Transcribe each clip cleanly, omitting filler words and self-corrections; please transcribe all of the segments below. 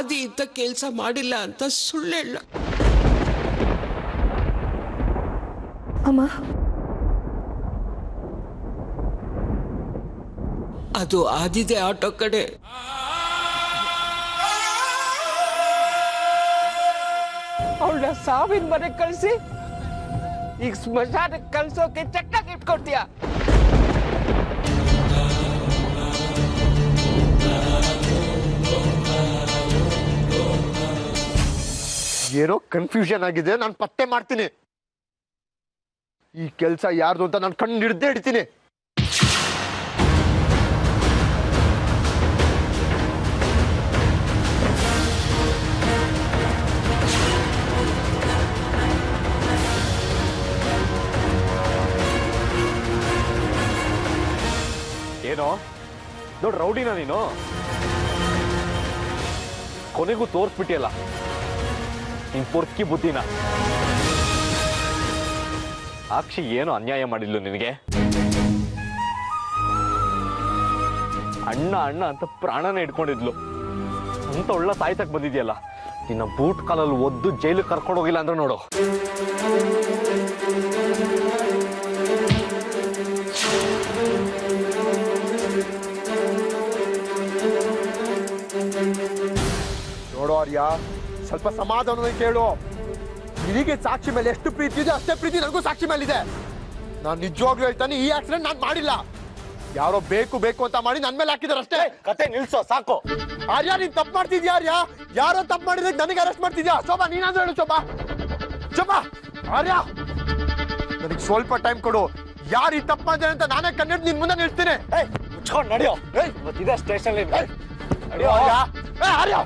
ಆದಿ ಇಂಥ ಕೆಲಸ ಮಾಡಿಲ್ಲ ಅಂತ ಸುಳ್ಳು ಹೇಳ. ಅಮ್ಮ, ಅದು ಆದಿದೆ ಆಟೋ ಕಡೆ. ಅವಳ ಸಾವಿನ ಮನೆ ಕಳಿಸಿ ಈಗ ಸ್ಮಶಾನಕ್ಕೆ ಕಳ್ಸೋಕೆ ಚಕ್ಕಾಗಿ ಇಟ್ಕೊಡ್ತೀಯ. ಏನೋ ಕನ್ಫ್ಯೂಷನ್ ಆಗಿದೆ, ನಾನು ಪತ್ತೆ ಮಾಡ್ತೀನಿ. ಈ ಕೆಲಸ ಯಾರ್ದು ಅಂತ ನಾನು ಕಣ್ಣು ಹಿಡ್ದೇ ಹಿಡ್ತೀನಿ. ಏನೋ ದೊಡ್ಡ ರೌಡಿನ ನೀನು, ಕೊನೆಗೂ ತೋರಿಸ್ಬಿಟ್ಟಿಯಲ್ಲ ನಿನ್ ಪೊರ್ಕಿ ಬುದ್ಧಿನ. ಸಾಕ್ಷಿ ಏನು ಅನ್ಯಾಯ ಮಾಡಿದ್ಲು ನಿನಗೆ? ಅಣ್ಣ ಅಣ್ಣ ಅಂತ ಪ್ರಾಣನ ಇಟ್ಕೊಂಡಿದ್ಲು, ಅಂತ ಒಳ್ಳೆ ಸಾಯ್ತಕ್ ಬಂದಿದ್ಯಲ್ಲ. ನಿನ್ನ ಬೂಟ್ ಕಾಲಲ್ಲಿ ಒದ್ದು ಜೈಲಿಗೆ ಕರ್ಕೊಂಡು ಹೋಗಿಲ್ಲ ಅಂದ್ರೆ ನೋಡು. ನೋಡೋ ಆರ್ಯ, ಸ್ವಲ್ಪ ಸಮಾಧಾನವಾಗಿ ಕೇಳು. ನಿನಗೆ ಸಾಕ್ಷಿ ಮೇಲೆ ಎಷ್ಟು ಪ್ರೀತಿ ಇದೆ ಅಷ್ಟೇ ಪ್ರೀತಿ ನನಗೂ ಸಾಕ್ಷಿ ಮೇಲಿದೆ. ನಾನು ನಿಜವಾಗ್ಲೂ ಹೇಳ್ತಾನೆ, ಈ ಆಕ್ಸಿಡೆಂಟ್ ನಾನು ಮಾಡಿಲ್ಲ. ಯಾರೋ ಬೇಕು ಬೇಕು ಅಂತ ಮಾಡಿ ನನ್ನ ಮೇಲೆ ಹಾಕಿದಾರೆ ಅಷ್ಟೇ. ಕತೆ ನಿಲ್ಸೋ ಸಾಕು. ಆರ್ಯ, ನೀನ್ ತಪ್ಪು ಮಾಡ್ತಿದ್ಯಾ ಆರ್ಯ? ಯಾರೋ ತಪ್ಪು ಮಾಡಿದ್ರೆ ನನಗೆ ಅರೆಸ್ಟ್ ಮಾಡ್ತಿದ್ಯಾ? ಶೋಭಾ, ನೀನಾದ್ರೂ ಹೇಳು ಶೋಭಾ. ಶೋಭಾ, ಆರ್ಯ, ನನಗೆ ಸ್ವಲ್ಪ ಟೈಮ್ ಕೊಡು. ಯಾರು ಈ ತಪ್ಪು ಮಾಡಿದ್ರೆ ಅಂತ ನಾನೇ ಕಣ್ಣಿಟ್ಟು ನಿನ್ ಮುಂದೆ ನಿಲ್ತೀನಿ. ಮುಚ್ಕೊಂಡು ನಡೆಯೋ. ಇವತ್ತಿದೆ ಸ್ಟೇಷನ್ ನಡೆಯೋ. ಆರ್ಯ,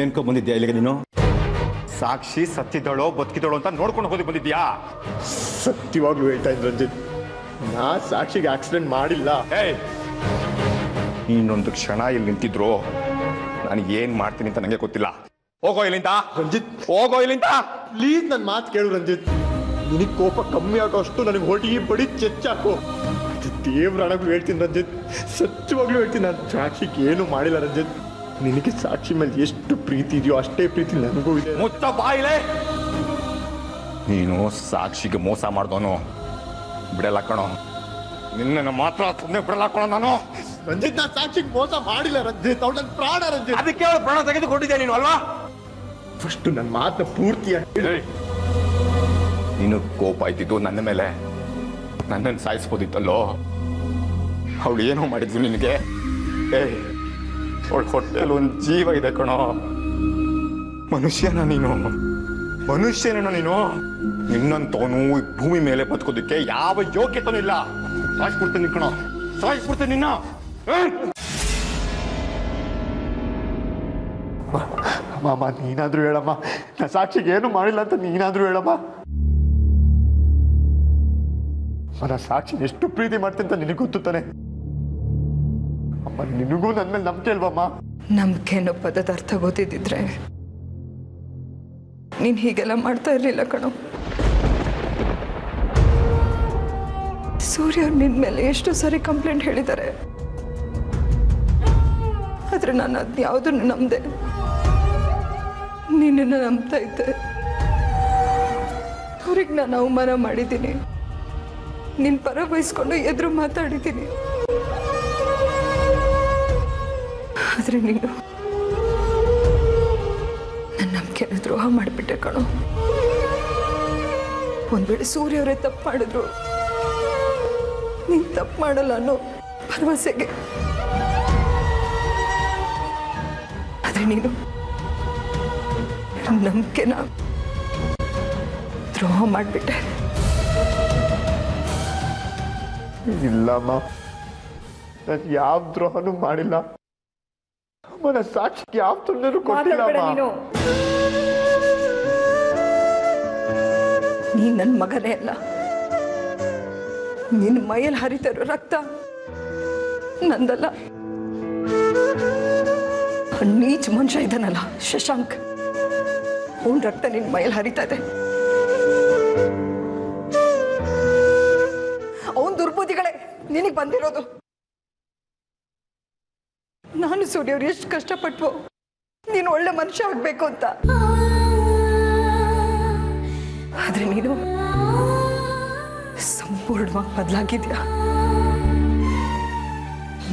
ಏನ್ಕೊ ಬಂದಿದ್ಯಾ ಇಲ್ಲಿಗೆ ನೀನು? ಸಾಕ್ಷಿ ಸತ್ತಿದ್ದಳೋ ಬದುಕಿದಳೋ ಅಂತ ನೋಡ್ಕೊಂಡು ಹೋಗಿ ಬಂದಿದ್ಯಾ? ಸತ್ಯವಾಗ್ಲೂ ಹೇಳ್ತಾ ಇದ್ದೀನಿ ರಂಜಿತ್, ನಾ ಸಾಕ್ಷಿಗೆ ಆಕ್ಸಿಡೆಂಟ್ ಮಾಡಿಲ್ಲ. ಇನ್ನೊಂದು ಕ್ಷಣ ಇಲ್ಲಿ ನಿಂತಿದ್ರು ನಾನು ಏನ್ ಮಾಡ್ತೀನಿ ಅಂತ ನಂಗೆ ಗೊತ್ತಿಲ್ಲ. ಹೋಗೋ ಇಲ್ಲಿಂದ ರಂಜಿತ್, ಹೋಗೋ ಇಲ್ಲಿಂದ. ಪ್ಲೀಸ್ ನನ್ನ ಮಾತು ಕೇಳು ರಂಜಿತ್. ನಿನಗೆ ಕೋಪ ಕಮ್ಮಿ ಆಗೋ ಅಷ್ಟು ನನಗೆ ಹೊಡಿ ಬಡಿ ಚೆಚ್ಚಾಕು. ದೇವ್ರ ಅಣಗೂ ಹೇಳ್ತೀನಿ ರಂಜಿತ್, ಸತ್ಯವಾಗ್ಲೂ ಹೇಳ್ತೀನಿ, ನಾನು ಸಾಕ್ಷಿಗೆ ಏನು ಮಾಡಿಲ್ಲ ರಂಜಿತ್. ನಿನಗೆ ಸಾಕ್ಷಿ ಮೇಲೆ ಎಷ್ಟು ಪ್ರೀತಿ ಇದೆಯೋ ಅಷ್ಟೇ ಪ್ರೀತಿ ನನಗೂ ಇದೆ. ಮುಚ್ಚ ಬಾಯಿಲೆ. ನೀನು ಸಾಕ್ಷಿಗೆ ಮೋಸ ಮಾಡ್ದವನು, ಬಿಡಲ್ಲ ಕಣೋ. ನಿನ್ನ ಮಾತ್ರ ಸುಮ್ಮನೆ ಬಿಡಲ್ಲ ಕಣೋ ನಾನು. ರಂಜಿತ್, ನಾನು ಸಾಕ್ಷಿಗೆ ಮೋಸ ಮಾಡಿಲ್ಲ ರಂಜಿತ್, ಅವಳು ನನ್ನ ಪ್ರಾಣ ರಂಜಿತ್. ಅದಕ್ಕೆ ಅವಳು ಪ್ರಾಣ ತೆಗೆದುಕೊಂಡಿದ್ದೆ ನೀನು ಅಲ್ವಾ? ಫಸ್ಟ್ ನನ್ನ ಮಾತನ್ನ ಪೂರ್ತಿಯಾಗಿ. ನೀನು ಕೋಪ ಆಯ್ತಿದ್ದು ನನ್ನ ಮೇಲೆ, ನನ್ನನ್ನು ಸಾಯಿಸ್ಬೋದಿತ್ತಲ್ಲೋ. ಅವಳು ಏನೋ ಮಾಡಿದ್ಲು ನಿನಗೆ? ಅವಳ ಹೊಟ್ಟೆಲಿ ಒಂದು ಜೀವ ಇದೆ ಕಣೋ. ಮನುಷ್ಯನ ನೀನು, ಮನುಷ್ಯನ ನೀನು. ನಿನ್ನಂತವನು ಭೂಮಿ ಮೇಲೆ ಬದುಕೋದಕ್ಕೆ ಯಾವ ಯೋಗ್ಯತೆನೂ ಇಲ್ಲ. ಸಾಯಿಸ್ಬಿಡ್ತೀನಿ ಕಣೋ, ಸಾಯಿಸ್ಬಿಡ್ತೀನಿ ನಿನ್ನ. ಮಾಮ ನೀನಾದ್ರೂ ಹೇಳಮ್ಮ, ನಾ ಸಾಕ್ಷಿಗೆ ಏನು ಮಾಡಿಲ್ಲ ಅಂತ ನೀನಾದ್ರೂ ಹೇಳಮ್ಮ. ನಾ ಸಾಕ್ಷಿ ಎಷ್ಟು ಪ್ರೀತಿ ಮಾಡ್ತೀನಿ ಅಂತ ನಿನಗೆ ಗೊತ್ತು ತಾನೆ ಅಮ್ಮ. ನಿನಗೂ ನನ್ನ ಮೇಲೆ ನಂಬಿಕೆ ಅಲ್ವಮ್ಮ? ನಂಬಿಕೆ ಅನ್ನೋ ಪದದ ಅರ್ಥ ಗೊತ್ತಿದ್ದಿದ್ರೆ ನೀನ್ ಹೀಗೆಲ್ಲ ಮಾಡ್ತಾ ಇರ್ಲಿಲ್ಲ ಕಣೋ. ಸೂರ್ಯ ನಿನ್ ಮೇಲೆ ಎಷ್ಟು ಸಾರಿ ಕಂಪ್ಲೇಂಟ್ ಹೇಳಿದ್ದಾರೆ, ಆದ್ರೆ ನಾನು ಅದ್ ಯಾವುದನ್ನು ನಂಬದೆ ನಿನ್ನನ್ನು ನಂಬ್ತಾ ಇದ್ದೆ. ಅವ್ರಿಗೆ ನಾನು ಅವಮಾನ ಮಾಡಿದ್ದೀನಿ, ನಿನ್ ಪರ ವಹಿಸ್ಕೊಂಡು ಎದುರು ಮಾತಾಡಿದ್ದೀನಿ. ಆದ್ರೆ ನೀನು ನನ್ನ ನಂಬಿಕೆನ ದ್ರೋಹ ಮಾಡಿಬಿಟ್ಟೆ ಕಣೋ. ಒಂದ್ ವೇಳೆ ಸೂರ್ಯ ಅವರೇ ತಪ್ಪು ಮಾಡಿದ್ರು ನೀನ್ ತಪ್ಪು ಮಾಡಲ್ಲ ಅನ್ನೋ ಭರವಸೆಗೆ, ಆದ್ರೆ ನೀನು ನಂಬಿಕೆನ ದ್ರೋಹ ಮಾಡಿಬಿಟ್ಟೆ. ಇಲ್ಲಮ್ಮ, ನಾನು ಯಾವ ದ್ರೋಹನೂ ಮಾಡಿಲ್ಲ. ಅಮ್ಮ ಸಾಕ್ಷಿಗೆ ಯಾವ ತೊಂದರೆ ಕೊಟ್ಟಿಲ್ಲ. ನೀನ್ ನನ್ನ ಮಗನೇ ಅಲ್ಲ, ನಿನ್ನ ಮೈಯಲ್ಲಿ ಹರಿತಾ ಇರೋ ರಕ್ತ ನಂದಲ್ಲ. ನೀಚ ಮನುಷ್ಯ ಇದ್ದಾನಲ್ಲ ಶಶಾಂಕ್, ಅವನ ರಕ್ತ ನಿನ್ನ ಮೈಯಲ್ಲಿ ಹರಿತಾ ಇದೆ. ಅವನ್ ದುರ್ಬುದ್ಧಿಗಳೇ ನಿನಗೆ ಬಂದಿರೋದು. ನಾನು ಸೂರ್ಯ ಅವ್ರು ಎಷ್ಟು ಕಷ್ಟಪಟ್ವು ನೀನು ಒಳ್ಳೆ ಮನುಷ್ಯ ಆಗ್ಬೇಕು ಅಂತ, ಆದ್ರೆ ನೀನು ಸಂಪೂರ್ಣವಾಗಿ ಬದಲಾಗಿದ್ಯಾ.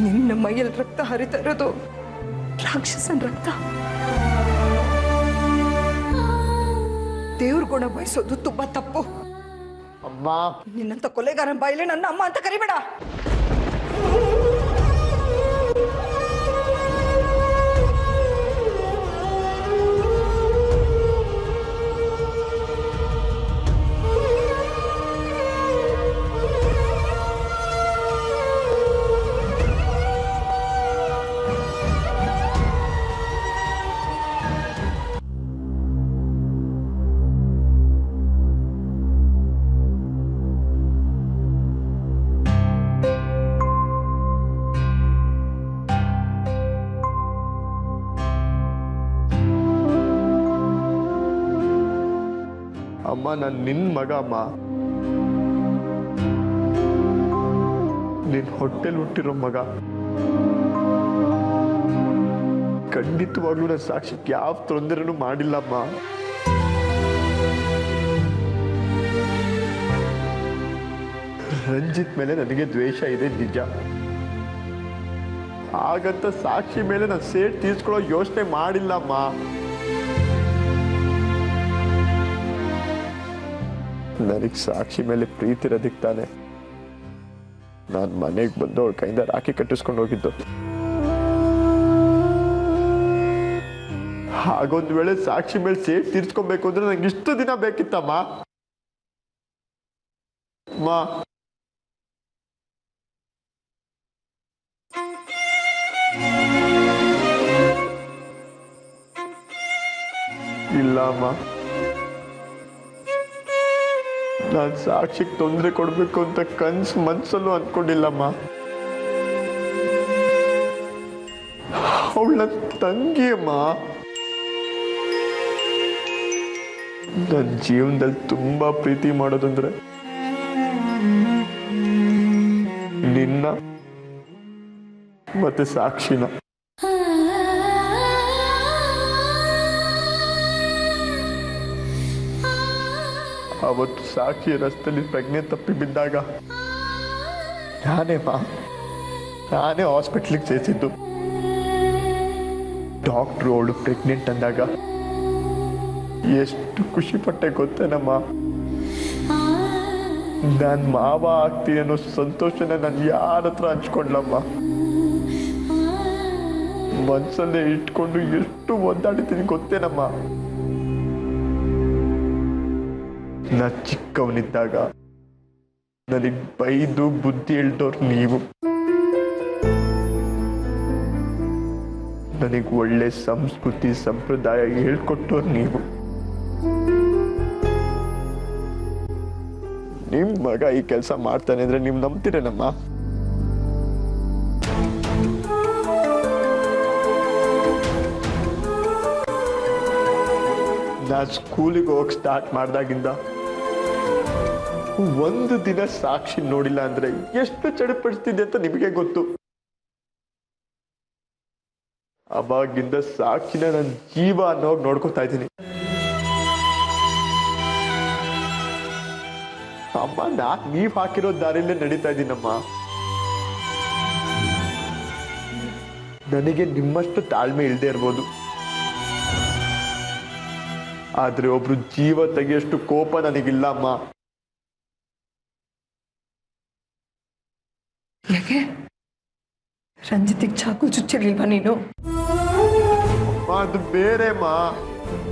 ನಿನ್ನ ಮೈಯಲ್ಲಿ ರಕ್ತ ಹರಿತಾ ಇರೋದು ರಾಕ್ಷಸನ ರಕ್ತ. ದೇವ್ರ ಗುಣ ಬಯಸೋದು ತುಂಬಾ ತಪ್ಪು. ಅಮ್ಮ, ನಿನ್ನಂತ ಕೊಲೆಗಾರನ ಬಾಯಿಲೆ ನನ್ನ ಅಮ್ಮ ಅಂತ ಕರಿಬೇಡ. ಅಮ್ಮ, ನಾನು ನಿನ್ನ ಮಗ ಅಮ್ಮ. ನಿನ್ನ ಹೊಟ್ಟೆಲಿ ಹುಟ್ಟಿರೋ ಮಗ. ಖಂಡಿತವಾಗ್ಲೂ ನನ್ನ ಸಾಕ್ಷಿಗೆ ಯಾವ ತೊಂದರೆನೂ ಮಾಡಿಲ್ಲಮ್ಮ. ರಂಜಿತ್ ಮೇಲೆ ನನಗೆ ದ್ವೇಷ ಇದೆ ನಿಜ, ಹಾಗಂತ ಸಾಕ್ಷಿ ಮೇಲೆ ನಾನು ಸೇಡ್ ತೀರ್ಸ್ಕೊಳ್ಳೋ ಯೋಚನೆ ಮಾಡಿಲ್ಲಮ್ಮ. ನನಗೆ ಸಾಕ್ಷಿ ಮೇಲೆ ಪ್ರೀತಿ ಇರೋದಕ್ಕೆ ತಾನೆ ನಾನು ಮನೆಗೆ ಬಂದು ಅವಳ ಕೈಯಿಂದ ರಾಖಿ ಕಟ್ಟಿಸ್ಕೊಂಡು ಹೋಗಿದ್ದು. ಹಾಗೊಂದು ವೇಳೆ ಸಾಕ್ಷಿ ಮೇಲೆ ಸೇಟ್ ತೀರ್ಸ್ಕೊಬೇಕು ಅಂದ್ರೆ ನಂಗೆ ಇಷ್ಟು ದಿನ ಬೇಕಿತ್ತಮ್ಮ. ಇಲ್ಲ ಅಮ್ಮ, ನಾನು ಸಾಕ್ಷಿಗೆ ತೊಂದರೆ ಕೊಡ್ಬೇಕು ಅಂತ ಕನ್ಸು ಮನ್ಸಲ್ಲೂ ಅಂದ್ಕೊಂಡಿಲ್ಲಮ್ಮ. ಅವಳ ತಂಗಿ ಅಮ್ಮ. ನನ್ನ ಜೀವನದಲ್ಲಿ ತುಂಬಾ ಪ್ರೀತಿ ಮಾಡೋದಂದ್ರೆ ನಿನ್ನ ಮತ್ತೆ ಸಾಕ್ಷಿನ. ಅವತ್ತು ಸಾಕ್ಷಿ ರಸ್ತೆಯಲ್ಲಿ ಪ್ರಜ್ಞೆ ತಪ್ಪಿ ಬಿದ್ದಾಗ ನಾನೇ ಹಾಸ್ಪಿಟ್ಲಿಗೆ ಸೇರಿಸಿದ್ದು. ಡಾಕ್ಟ್ರು ಅವಳು ಪ್ರೆಗ್ನೆಂಟ್ ಅಂದಾಗ ಎಷ್ಟು ಖುಷಿ ಪಟ್ಟೆ ಗೊತ್ತೇನಮ್ಮ. ನಾನು ಮಾವ ಆಗ್ತೀನಿ ಅನ್ನೋ ಸಂತೋಷನ ನಾನು ಯಾರ ಹತ್ರ ಹಂಚ್ಕೊಂಡ್ಲಮ್ಮ. ಮನ್ಸಲ್ಲೇ ಇಟ್ಕೊಂಡು ಎಷ್ಟು ಒದ್ದಾಡಿತೀನಿ ಗೊತ್ತೇನಮ್ಮ. ನಾ ಚಿಕ್ಕವನಿದ್ದಾಗ ನನಗೆ ಬೈದು ಬುದ್ಧಿ ಹೇಳ್ದವ್ರು ನೀವು. ನನಗೆ ಒಳ್ಳೆ ಸಂಸ್ಕೃತಿ ಸಂಪ್ರದಾಯ ಹೇಳ್ಕೊಟ್ಟೋರು ನೀವು. ನಿಮ್ಮ ಮಗ ಈ ಕೆಲಸ ಮಾಡ್ತಾನೆ ಅಂದ್ರೆ ನೀವು ನಂಬ್ತೀರೇನಮ್ಮ? ನಾನು ಸ್ಕೂಲಿಗೆ ಹೋಗಕ್ಕೆ ಸ್ಟಾರ್ಟ್ ಮಾಡ್ದಾಗಿಂದ ಒಂದು ದಿನ ಸಾಕ್ಷಿ ನೋಡಿಲ್ಲ ಅಂದ್ರೆ ಎಷ್ಟು ಚಡಪಡಿಸ್ತಿದ್ದೆ ಅಂತ ನಿಮಗೆ ಗೊತ್ತು. ಅವಾಗಿಂದ ಸಾಕ್ಷಿನ ನನ್ನ ಜೀವ ಅನ್ನೋಗಿ ನೋಡ್ಕೊತಾ ಇದ್ದೀನಿ. ಅಮ್ಮ, ನೀವ್ ಹಾಕಿರೋ ದಾರಿಲೇ ನಡೀತಾ ಇದ್ದೀನಮ್ಮ. ನನಗೆ ನಿಮ್ಮಷ್ಟು ತಾಳ್ಮೆ ಇಲ್ಲದೆ ಇರ್ಬೋದು, ಆದ್ರೆ ಒಬ್ರು ಜೀವ ತೆಗೆಯಷ್ಟು ಕೋಪ ನನಗಿಲ್ಲ ಅಮ್ಮ. ಯಾಕೆ ರಂಜಿತಿಗೆ ಚಾಕು ಚುಚ್ಚಿರ್ಲಿಲ್ವಾ ನೀನು? ಅದು ಬೇರೆಮ್ಮ.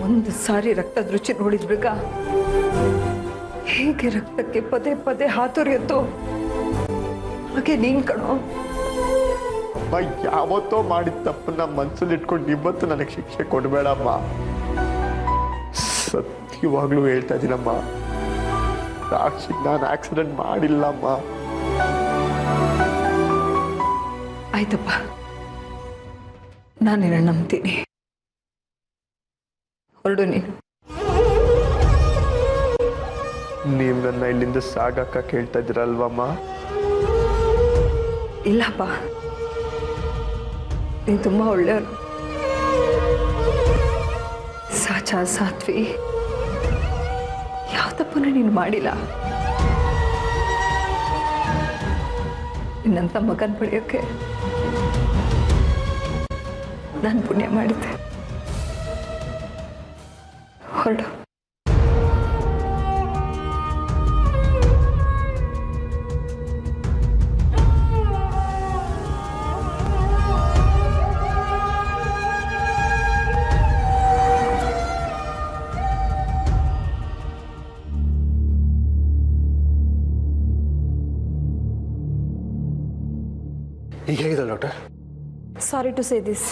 ಒಂದು ಸಾರಿ ರಕ್ತದ ರುಚಿ ನೋಡಿದ್ಬೇಕ ಹೇಗೆ ರಕ್ತಕ್ಕೆ ಪದೇ ಪದೇ ಹಾತೊರೆಯುತ್ತೋ ಹಾಗೆ ನೀನ್ ಕಣೋ. ಅಮ್ಮ, ಯಾವತ್ತೋ ಮಾಡಿದ ತಪ್ಪನ್ನ ಮನ್ಸಲ್ಲಿ ಇಟ್ಕೊಂಡು ಇವತ್ತು ನನಗೆ ಶಿಕ್ಷೆ ಕೊಡಬೇಡಮ್ಮ. ಸತ್ಯವಾಗ್ಲೂ ಹೇಳ್ತಾ ಇದ್ದೀನಮ್ಮ, ಸಾಕ್ಷಿ ನಾನು ಆಕ್ಸಿಡೆಂಟ್ ಮಾಡಿಲ್ಲಮ್ಮ. ಆಯ್ತಪ್ಪ, ನಾನು ನಿನ್ನ ನಂಬ್ತೀನಿ. ಹೊರಡು ನೀನು. ನೀವು ನನ್ನ ಇಲ್ಲಿಂದ ಸಾಗಕ್ಕ ಕೇಳ್ತಾ ಇದ್ದೀರಲ್ವಮ್ಮ? ಇಲ್ಲಪ್ಪ, ನೀನು ತುಂಬಾ ಒಳ್ಳೆಯವನು, ಸಾಚ ಸಾತ್ವಿ, ಯಾವ ತಪ್ಪನ್ನು ನೀನು ಮಾಡಿಲ್ಲ. ನಿನ್ನಂತ ಮಗನ್ ಪಡೆಯೋಕೆ ನಾನು ಪುಣ್ಯ ಮಾಡಿದ್ದೆ. ಹೊರಡು. ಈಗ ಹೇಗಿದಲ್ಲ doctor? Sorry to say this,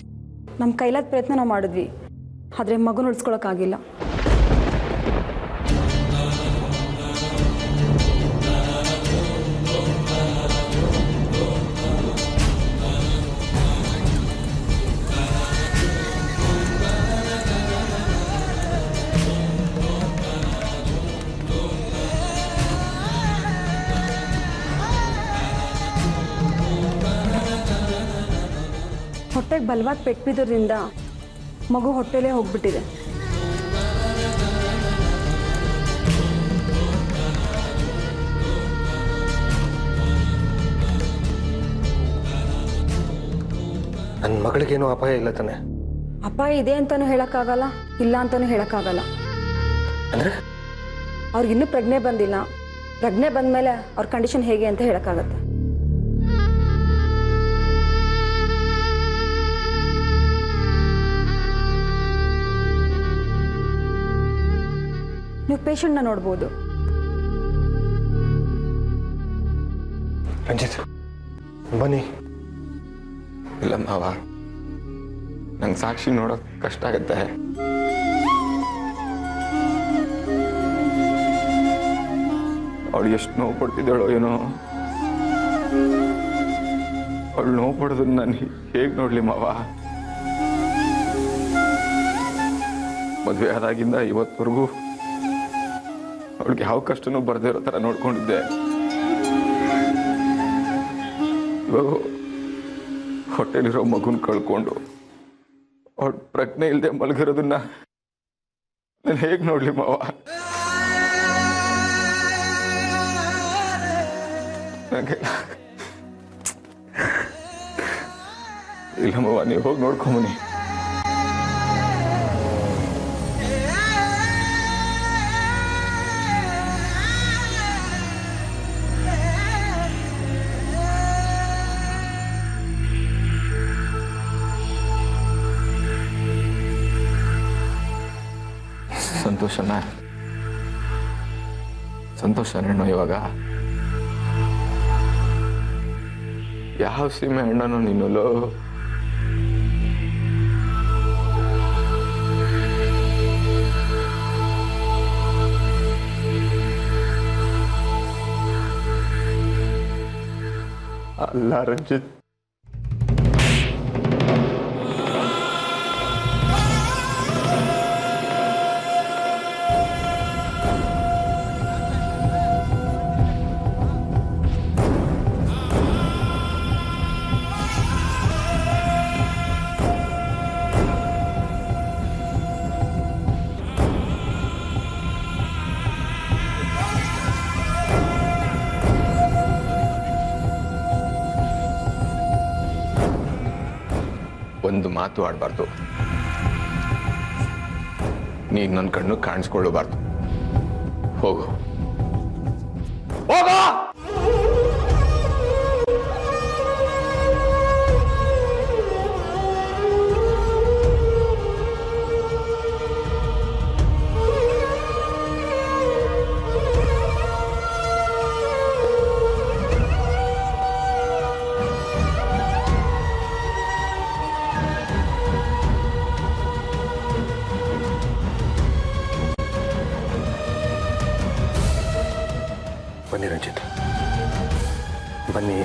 ನಮ್ಮ ಕೈಲಾದ ಪ್ರಯತ್ನ ನಾವು ಮಾಡಿದ್ವಿ, ಆದರೆ ಮಗುನ ಉಳಿಸ್ಕೊಳಕ್ಕಾಗಿಲ್ಲ. ಹೊಟ್ಟೆಗೆ ಬಲವಾದ ಪೆಟ್ಟು ಬಿದ್ದೋದ್ರಿಂದ ಮಗು ಹೊಟ್ಟೆಲೇ ಹೋಗ್ಬಿಟ್ಟಿದೆ. ನನ್ನ ಮಗಳಿಗೇನು ಅಪಾಯ ಇಲ್ಲ ತಾನೆ? ಅಪಾಯ ಇದೆ ಅಂತಾನೂ ಹೇಳೋಕ್ಕಾಗಲ್ಲ, ಇಲ್ಲ ಅಂತಾನೂ ಹೇಳೋಕ್ಕಾಗಲ್ಲ. ಅಂದರೆ ಅವ್ರಿಗಿನ್ನೂ ಪ್ರಜ್ಞೆ ಬಂದಿಲ್ಲ. ಪ್ರಜ್ಞೆ ಬಂದಮೇಲೆ ಅವ್ರ ಕಂಡೀಷನ್ ಹೇಗೆ ಅಂತ ಹೇಳೋಕ್ಕಾಗತ್ತೆ. ನೀವು ಪೇಷಂಟ್ನ ನೋಡ್ಬೋದು. ರಂಜಿತ್, ಬನ್ನಿ. ಇಲ್ಲ ಮಾವ, ನಂಗೆ ಸಾಕ್ಷಿ ನೋಡೋಕ್ ಕಷ್ಟ ಆಗತ್ತೆ. ಅವಳು ಎಷ್ಟು ನೋವು ಪಡ್ತಿದ್ದಾಳೋ ಏನೋ. ಅವಳು ನೋವು ಪಡೋದನ್ನ ನಾನು ಹೇಗೆ ನೋಡ್ಲಿ ಮಾವ? ಮದುವೆ ಆದಾಗಿಂದ ಇವತ್ತವರೆಗೂ ಅವಳಿಗೆ ಯಾವ ಕಷ್ಟನೂ ಬರದೇ ಇರೋ ಥರ ನೋಡ್ಕೊಂಡಿದ್ದೆ. ಇವಾಗ ಹೊಟ್ಟೆಲಿರೋ ಮಗುನ ಕಳ್ಕೊಂಡು ಅವಳು ಪ್ರಜ್ಞೆ ಇಲ್ಲದೆ ಮಲಗಿರೋದನ್ನ ನಾನು ಹೇಗೆ ನೋಡ್ಲಿ ಮಾವ? ನನಗೆ ಇಲ್ಲ ಮಾವ, ನೀವು ಹೋಗಿ ನೋಡ್ಕೊಂಬನಿ. ಸಂತೋಷನೇನೋ ಇವಾಗ? ಯಾವ ಸೀಮೆ ಹಣ್ಣನೋ ನೀನಲ್ಲೋ? ಅಲ್ಲ ರಂಜಿತ್, ಒಂದು ಮಾತು ಆಡಬಾರ್ದು, ನೀನ್ ನನ್ನ ಕಣ್ಣು ಕಾಣಿಸ್ಕೊಳ್ಳಬಾರ್ದು. ಹೋಗು ಹೋಗೋ. ಬನ್ನಿ ರಂಜಿತ್, ಬನ್ನಿ.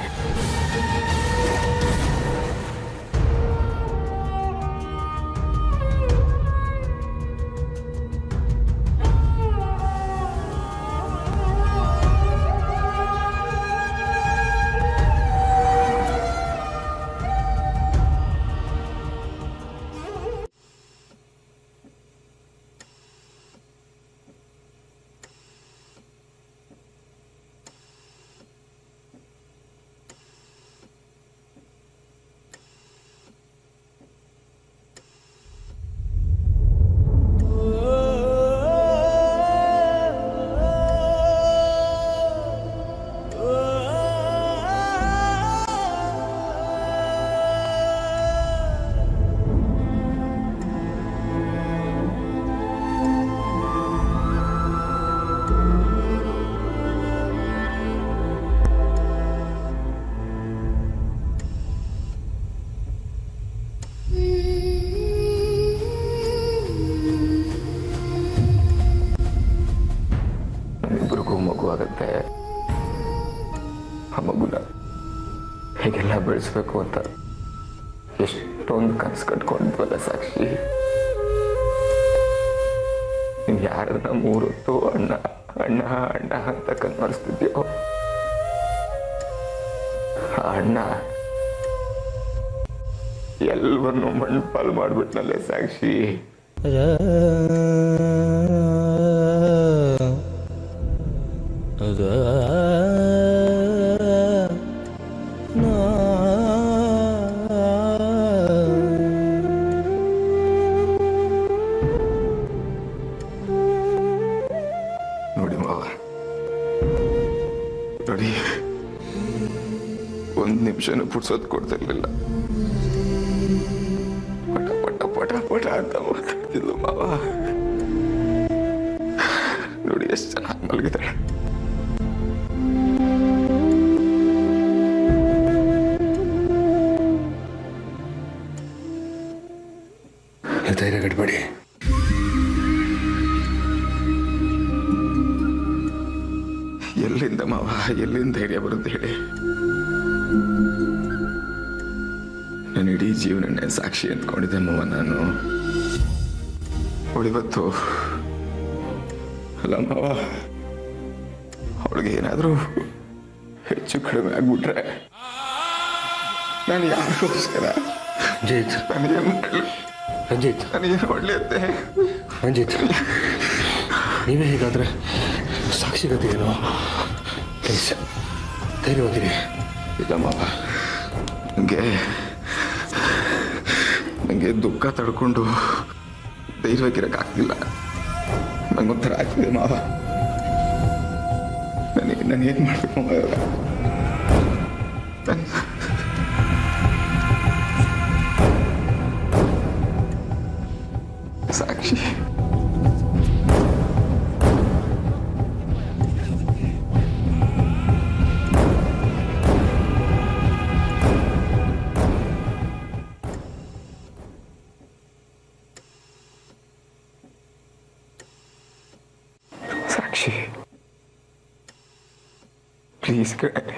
ಇಬ್ಬರಿಗೂ ಮಗು ಆಗುತ್ತೆ. ಆ ಮಗುನ ಹೇಗೆಲ್ಲ ಬೆಳೆಸ್ಬೇಕು ಅಂತ ಎಷ್ಟೊಂದು ಕನಸು ಕಟ್ಕೊಂಡ್ವಲ್ಲ ಸಾಕ್ಷಿ. ನೀನು ಯಾರನ್ನ ಮೂರೊತ್ತು ಅಣ್ಣ ಅಣ್ಣ ಅಣ್ಣ ಅಂತ ಕನ್ವರ್ಸ್ತಿದ್ಯೋ, ಆ ಅಣ್ಣ ಎಲ್ಲವನ್ನು ಮಣ್ಪಾಲ್ ಮಾಡ್ಬಿಟ್ನಲ್ಲೇ ಸಾಕ್ಷಿ. ನೋಡಿ ಮಾವ, ನೋಡಿ, ಒಂದು ನಿಮಿಷನೂ ಪುಡ್ಸೋದು ಕೊಡ್ತಿರ್ಲಿಲ್ಲ. ಪಟ ಪಟ ಪಟ ಪಟ ಅಂತ ಮಾತಾಡ್ತಿದ್ಲು ಮಾವ. ನೋಡಿ ಎಷ್ಟು ಚೆನ್ನಾಗಿ ಮಲಗಿದಾಳೆ. ಧೈರ್ಯ ಗಡ್ಬೇಡಿ. ಎಲ್ಲಿಂದ ಮಾವ, ಎಲ್ಲಿಂದ ಧೈರ್ಯ ಬರುತ್ತೆ ಹೇಳಿ? ನಾನು ಇಡೀ ಜೀವನನೇ ಸಾಕ್ಷಿ ಅಂದ್ಕೊಂಡಿದ್ದೆ ಮಾವ ನಾನು. ಅವಳಿವತ್ತು ಅಲ್ಲ ಮಾವ, ಅವಳಿಗೆ ಏನಾದರೂ ಹೆಚ್ಚು ಕಡಿಮೆ ಆಗ್ಬಿಟ್ರೆ ನಾನು ಯಾರಿಗೋಸ್ಕರ ರಂಜಿತ್, ನನಗೇನು ಒಳ್ಳೆಯತ್ತೆ. ರಂಜಿತ್, ನೀವೇ ಹೀಗಾದ್ರೆ ಸಾಕ್ಷಿ ಗತಿ ಏನು? ಪ್ಲೀಸ್ ಧೈರ್ಯವಾಗಿರಿ. ಇಲ್ಲ ಮಾವ, ನನಗೆ ದುಃಖ ತಡ್ಕೊಂಡು ಧೈರ್ಯವಾಗಿರೋಕ್ಕಾಗ್ತಿಲ್ಲ. ನಂಗೊಂಥರ ಆಗ್ತಿದೆ ಮಾವ. ನಾನು ಏನು ಮಾಡಬೇಕು ಮಾವ ಇವಾಗ? ಸಾಕ್ಷಿ, ಸಾಕ್ಷಿ, ಪ್ಲೀಸ್ ಕಣೆ,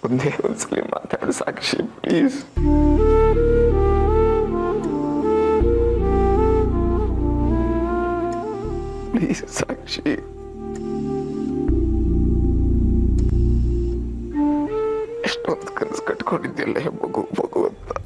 ಒಂದೇ ಒಂದ್ಸಲಿ ಮಾತಾಡು ಸಾಕ್ಷಿ, ಪ್ಲೀಸ್. ಪ್ಲೀಸ್ ಸಾಕ್ಷಿ. ಎಷ್ಟೊಂದು ಕನಸು ಕಟ್ಕೊಂಡಿದ್ಯಲ್ಲ ಮಗು ಮಗು ಅಂತ.